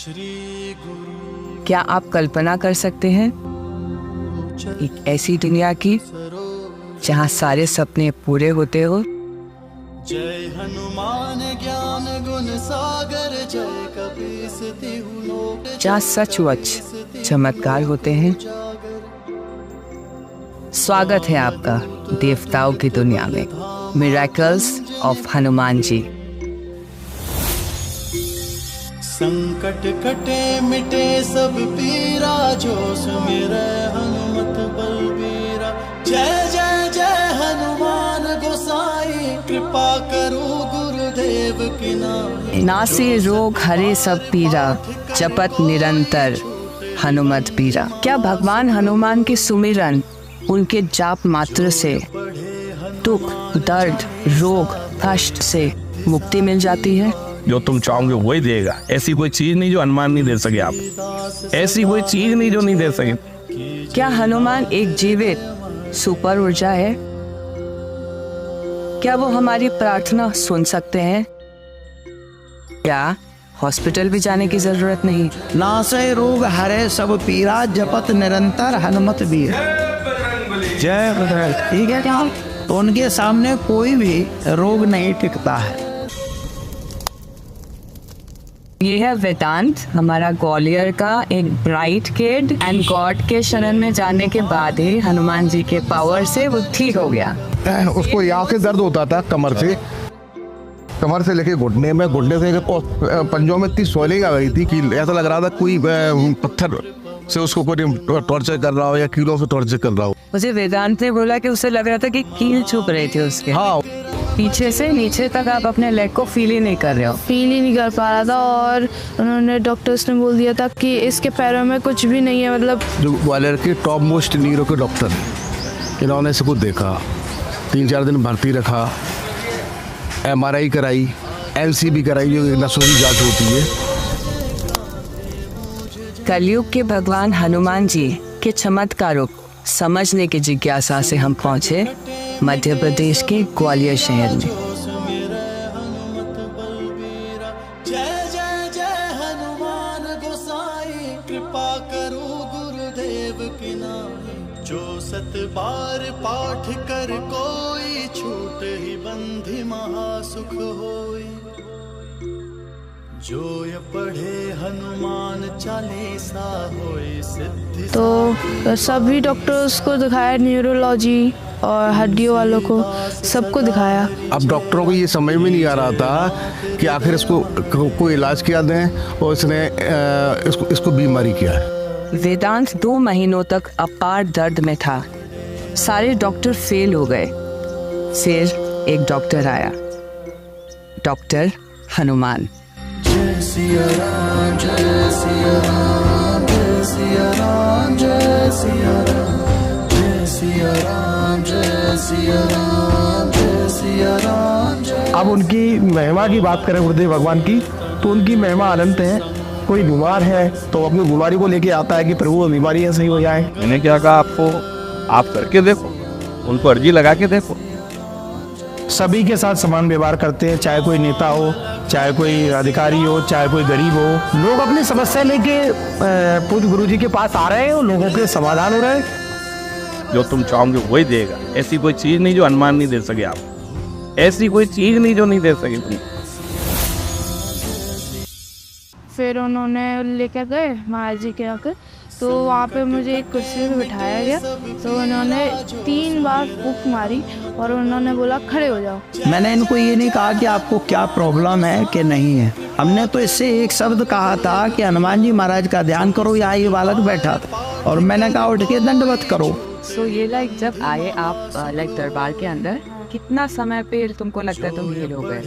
क्या आप कल्पना कर सकते हैं एक ऐसी दुनिया की जहां सारे सपने पूरे होते हो? जय हनुमान ज्ञान गुण सागर जय कपीस जहाँ सचमुच चमत्कार होते हैं। स्वागत है आपका देवताओं की दुनिया में, मिरेकल्स ऑफ हनुमान जी। संकट कटे मिटे सब पीरा, जो सुमिरै हनुमत बलबीरा। जय जय जय हनुमान गोसाई, कृपा करो गुरुदेव की नाई। नासे रोग हरे सब पीरा, जपत निरंतर हनुमत पीरा। क्या भगवान हनुमान के सुमिरन, उनके जाप मात्र से दुख, दर्द, रोग, कष्ट से मुक्ति मिल जाती है? जो तुम चाहोगे वही देगा। ऐसी कोई चीज नहीं जो हनुमान नहीं दे सके आप। ऐसी कोई चीज नहीं जो नहीं दे सके। क्या हनुमान एक जीवित सुपर ऊर्जा है? क्या वो हमारी प्रार्थना सुन सकते हैं? क्या हॉस्पिटल भी जाने की जरूरत नहीं? नासे रोग हरे सब पीरा, जपत निरंतर हनुमत बीरा। जय बजरंग। ठीक है क्या? तो उनके सामने कोई भी रोग नहीं टिकता है। ये है वेदांत, हमारा ग्वालियर का एक ब्राइट किड, एंड गॉड के शरण में जाने के बाद ही हनुमान जी के पावर से वो ठीक हो गया। उसको यहाँ से दर्द होता था, कमर से लेके घुटने में, घुटने से लेके पंजों में इतनी स्वेलिंग आ गई थी कि ऐसा लग रहा था कोई पत्थर से उसको कोई टॉर्चर कर रहा हो या कीलों से टॉर्चर कर रहा हो। मुझे वेदांत ने बोला कि उसे लग रहा था कि कील छुप रहे थे उसके। हाँ, पीछे से नीचे तक आप अपने लेग को फील ही नहीं कर रहे हो। फील ही नहीं कर पा रहा था, और उन्होंने डॉक्टर्स ने बोल दिया था कि इसके पैरों में कुछ भी नहीं है। मतलब जो ग्वालियर के टॉप मोस्ट न्यूरो के डॉक्टर हैं, इन्होंने इसे कुछ देखा, 3-4 दिन भर्ती रखा, MRI कराई, LCB कराई, जो नसों की जाँच होती है। कलयुग के भगवान हनुमान जी के चमत्कारों को समझने की जिज्ञासा से हम पहुंचे मध्य प्रदेश के ग्वालियर शहर में। जय जय जय हनुमान गोसाई, कृपा करो गुरुदेव की नाई। जो 7 बार पाठ कर कोई, छूट ही बंधि महासुख होई। जो ये पढ़े हनुमान चालीसा, होई सिद्धि। तो सभी डॉक्टर्स को दिखाया, न्यूरोलॉजी और हड्डियों वालों को, सबको दिखाया। अब डॉक्टरों को ये समझ में नहीं आ रहा था कि आखिर इसको कोई इलाज किया दें, और इसने इसको बीमारी किया है। वेदांत 2 महीनों तक अपार दर्द में था। सारे डॉक्टर फेल हो गए। फिर एक डॉक्टर आया, डॉक्टर हनुमान। जय सिया राम, जय सिया राम, जय सिया राम, जय सिया राम, जय सिया राम, जय सिया राम, जय सिया राम, जय। अब उनकी महिमा की बात करें गुरुदेव भगवान की, तो उनकी महिमा अनंत है। कोई बीमार है तो अपनी बीमारी को लेके आता है कि प्रभु वो बीमारी है सही हो जाए। मैंने क्या कहा आपको, आप करके देखो, उनको अर्जी लगा के देखो। सभी के साथ समान व्यवहार करते हैं, चाहे कोई नेता हो, चाहे कोई अधिकारी हो, चाहे कोई गरीब हो। लोग अपनी समस्या लेके पूज्य गुरु जी के पास आ रहे हैं और लोगों के समाधान हो रहे हैं। जो तुम चाहोगे वही देगा। ऐसी कोई चीज नहीं जो हनुमान नहीं दे सके आप। ऐसी कोई चीज नहीं जो नहीं दे सके तुम। फिर उन्होंने लेकर गए महाराज जी के आकर, तो वहाँ पे मुझे एक कुर्सी पे बिठाया गया। तो उन्होंने 3 बार फूंक मारी और उन्होंने बोला खड़े हो जाओ। मैंने इनको ये नहीं कहा कि आपको क्या प्रॉब्लम है कि नहीं है। हमने तो इससे एक शब्द कहा था कि हनुमान जी महाराज का ध्यान करो। यहाँ ये बालक बैठा था और मैंने कहा उठ के दंडवत करो। सो ये जब आए आप दरबार के अंदर, कितना समय पे तुमको लगता है तुम हील हो गए?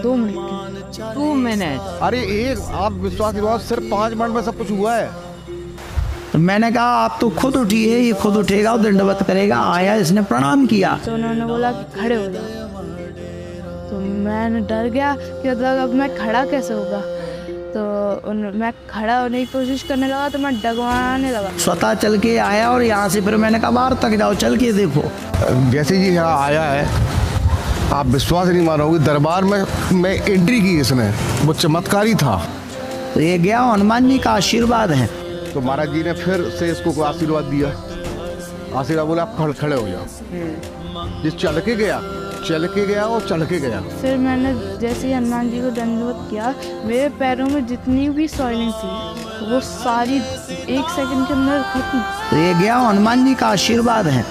2 मिनट। 2 मिनट? अरे एक आप विश्वास की बात, सिर्फ 5 मिनट में सब कुछ हुआ है। तो मैंने कहा आप तो खुद उठिए, ये खुद उठेगा और दंडवत करेगा। आया, इसने प्रणाम किया, तो उन्होंने बोला कि खड़े हो जाओ। तो मैंने डर गया कि मतलब अब मैं खड़ा कैसे होगा। तो मैं खड़ा होने की कोशिश करने लगा तो मैं डगवाने लगा। स्वतः चल के आया और यहाँ से फिर मैंने कहा बाहर तक जाओ, चल के देखो। जैसे ही यहाँ आया है, आप विश्वास नहीं मानोगे, दरबार में एंट्री की इसने, वो चमत्कारी था। तो ये गया हनुमान जी का आशीर्वाद है। तो महाराज जी ने फिर से इसको आशीर्वाद दिया। आशीर्वाद बोला आप खड़े हो जाओ। जिस चल के गया और चढ़ के गया। फिर मैंने जैसे ही हनुमान जी को दंडवत किया, मेरे पैरों में जितनी भी सॉइलिंग थी वो सारी 1 सेकंड के अंदर खत्म। तो ये गया हनुमान जी का आशीर्वाद है।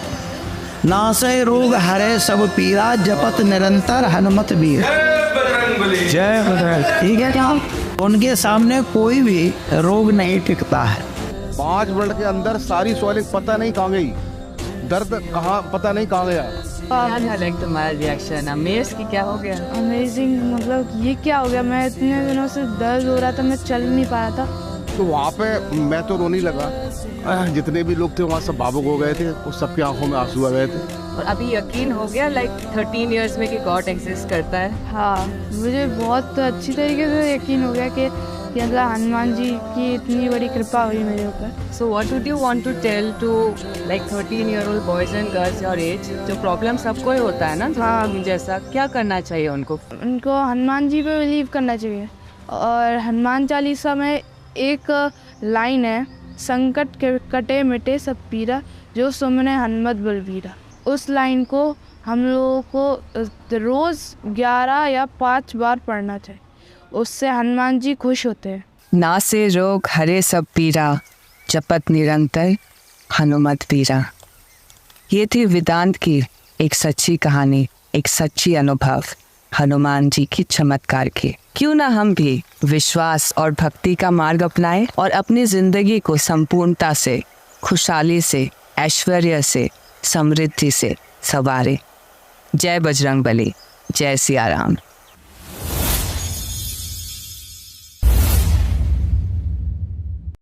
नासै रोग हरे सब पीरा जपत निरंतर हनुमत वीर। जय बजरंग। ठीक है क्या? उनके सामने कोई भी रोग नहीं टिकता है। 5 मिनट के अंदर सारी सॉइलिंग पता नहीं कहाँ गई, दर्द कहाँ पता नहीं कहाँ गया। क्या था लाइक तुम्हारा रिएक्शन? अमेज कि क्या हो गया? अमेजिंग, मतलब ये क्या हो गया। मैं इतने दिनों से दर्द हो रहा था, मैं चल नहीं पा रहा था। तो वहाँ पे मैं तो रोने लगा। जितने भी लोग थे वहाँ सब भावुक हो गए थे, उस सबकी आंखों में आंसू आ गए थे। और अभी यकीन हो गया लाइक 13 इयर्स में कि गॉड एग्जिस्ट करता है? हाँ, मुझे बहुत अच्छी तरीके से यकीन हो गया कि मतलब हनुमान जी की इतनी बड़ी कृपा हुई मेरे ऊपर। So what would you want to tell to like 13-year-old boys and girls your age? जो प्रॉब्लम सबको ही होता है ना, हाँ, जैसा क्या करना चाहिए उनको? उनको हनुमान जी पे बिलीव करना चाहिए। और हनुमान चालीसा में एक लाइन है, संकट कटे मिटे सब पीरा, जो सुमने हनुमत बलबीरा। उस लाइन को हम लोगों को रोज़ 11 या 5 बार पढ़ना चाहिए, उससे हनुमान जी खुश होते हैं। ना से रोग हरे सब पीरा, जपत निरंतर हनुमत वीरा। ये थी वेदांत की एक सच्ची कहानी, एक सच्ची अनुभव हनुमान जी की चमत्कार की। क्यों ना हम भी विश्वास और भक्ति का मार्ग अपनाएं और अपनी जिंदगी को संपूर्णता से, खुशहाली से, ऐश्वर्य से, समृद्धि से संवारें। जय बजरंगबली, जय सिया राम।